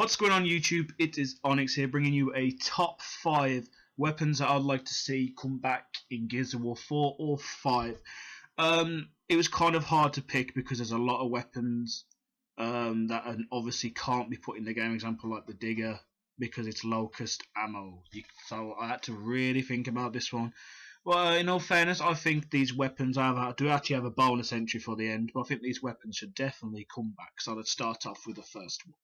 What's going on YouTube? It is Onyx here, bringing you a top 5 weapons that I'd like to see come back in Gears of War 4 or 5. It was kind of hard to pick because there's a lot of weapons that obviously can't be put in the game, example like the digger, because it's locust ammo. So I had to really think about this one. Well, in all fairness, I think these weapons do actually have a bonus entry for the end, but I think these weapons should definitely come back. So let's start off with the first one.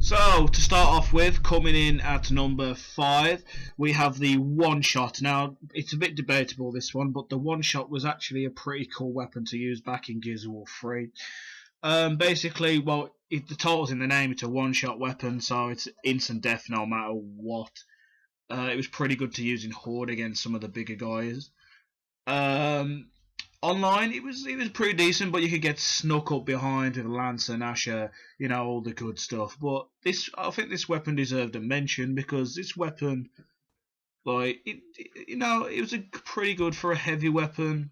So, to start off with, coming in at number 5, we have the one-shot. Now, it's a bit debatable, this one, but the one-shot was actually a pretty cool weapon to use back in Gears of War 3. Basically, well, the title's in the name, it's a one-shot weapon, so it's instant death no matter what. It was pretty good to use in Horde against some of the bigger guys. Online, it was pretty decent, but you could get snuck up behind with Lancer and Asher, you know, all the good stuff. But I think this weapon deserved a mention because this weapon, like, it was pretty good for a heavy weapon.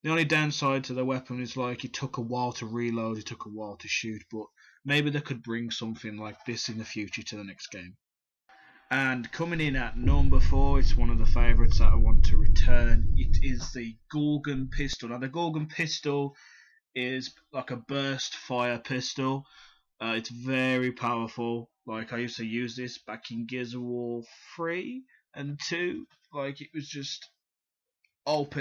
The only downside to the weapon is like it took a while to reload, it took a while to shoot, but maybe they could bring something like this in the future to the next game. And coming in at number 4, it's one of the favourites that I want to return. It is the Gorgon Pistol. Now, the Gorgon Pistol is like a burst fire pistol. It's very powerful. Like, I used to use this back in Gears of War 3 and 2. Like, it was just OP,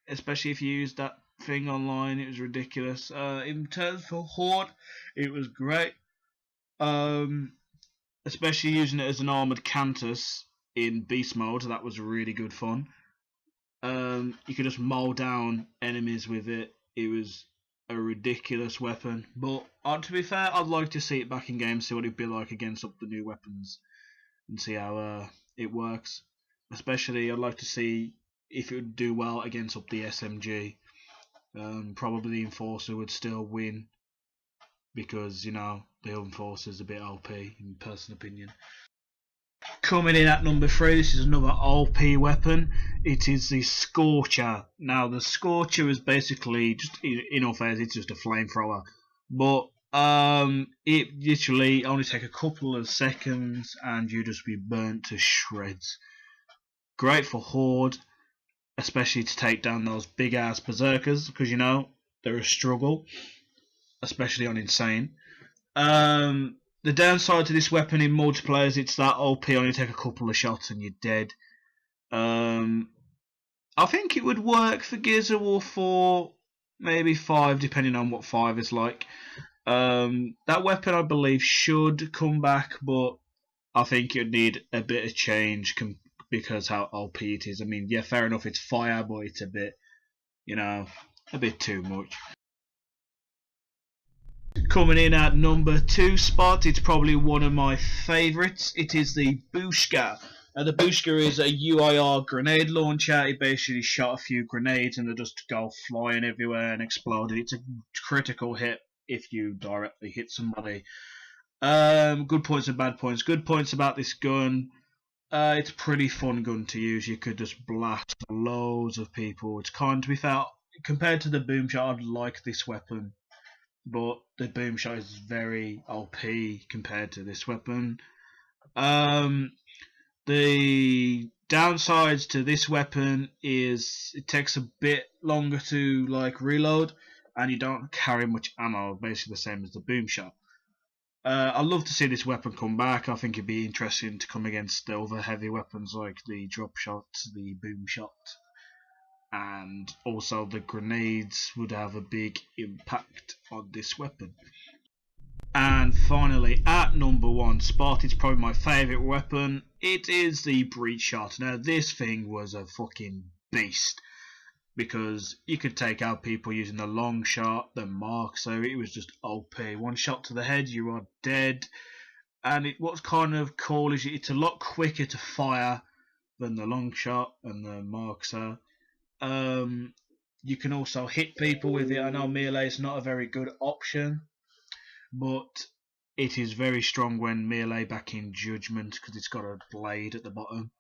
especially if you used that thing online. It was ridiculous. In terms for Horde, it was great. Especially using it as an armoured Cantus in beast mode, that was really good fun. You could just mow down enemies with it. It was a ridiculous weapon, but to be fair, I'd like to see it back in game, see what it'd be like against up the new weapons, and see how it works. Especially, I'd like to see if it would do well against up the SMG. Probably the Enforcer would still win, because, you know, the Enforcer's a bit OP, in personal opinion. Coming in at number 3, this is another OP weapon. It is the Scorcher. Now, the Scorcher is basically, just in all fairness, it's just a flamethrower. But it literally only takes a couple of seconds and you just be burnt to shreds. Great for Horde, especially to take down those big-ass berserkers, because, you know, they're a struggle, especially on Insane. The downside to this weapon in multiplayer is it's that OP, only take a couple of shots and you're dead. I think it would work for Gears of War 4, maybe 5, depending on what 5 is like. That weapon, I believe, should come back, but I think it would need a bit of change because how OP it is. I mean, yeah, fair enough, it's fire, but it's a bit, you know, a bit too much. Coming in at number 2 spot, it's probably one of my favourites. It is the Booshka. Now, the Booshka is a UIR grenade launcher. It basically shot a few grenades and they just go flying everywhere and exploded. It's a critical hit if you directly hit somebody. Good points and bad points. Good points about this gun. It's a pretty fun gun to use. You could just blast loads of people. It's kind of, to be fair, compared to the boom shot, I'd like this weapon. But the boom shot is very OP compared to this weapon. The downsides to this weapon is it takes a bit longer to like reload, and you don't carry much ammo, basically the same as the boom shot. I'd love to see this weapon come back. I think it'd be interesting to come against the other heavy weapons like the drop shot, the boom shot, and also the grenades would have a big impact on this weapon. And finally, at number 1 spot, it's probably my favourite weapon. It is the breach shot. Now, this thing was a fucking beast, because you could take out people using the long shot, the mark, so it was just OP. One shot to the head, you are dead. And what's kind of cool is it's a lot quicker to fire than the long shot and the marks are. You can also hit people with it. I know melee is not a very good option, but it is very strong when melee back in Judgment because it's got a blade at the bottom.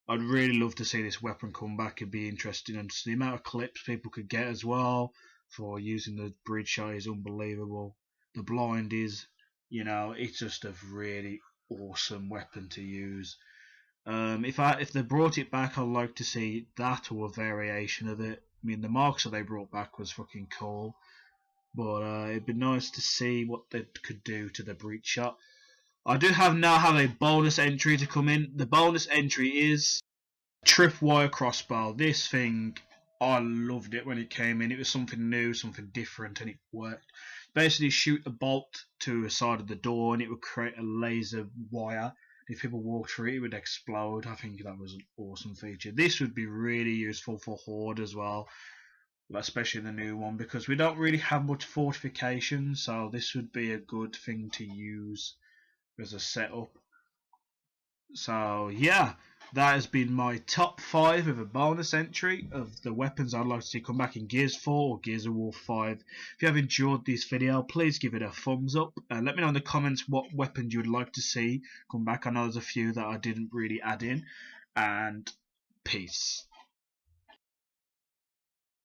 I'd really love to see this weapon come back. It'd be interesting, and the amount of clips people could get as well for using the bridge shot is unbelievable. The blind is You know, it's just a really awesome weapon to use. If they brought it back, I'd like to see that or a variation of it. I mean, the marks that they brought back was fucking cool, but it'd be nice to see what they could do to the breach shot. I do now have a bonus entry to come in. The bonus entry is tripwire crossbow. This thing, I loved it when it came in. It was something new, something different, and it worked. Basically, shoot a bolt to the side of the door, and it would create a laser wire. If people walked through it, it would explode. I think that was an awesome feature. This would be really useful for Horde as well, especially the new one, because we don't really have much fortification, so this would be a good thing to use as a setup. So yeah, that has been my top 5 of a bonus entry of the weapons I'd like to see come back in Gears 4 or Gears of War 5. If you have enjoyed this video, please give it a thumbs up and let me know in the comments what weapons you would like to see come back. I know there's a few that I didn't really add in, and peace.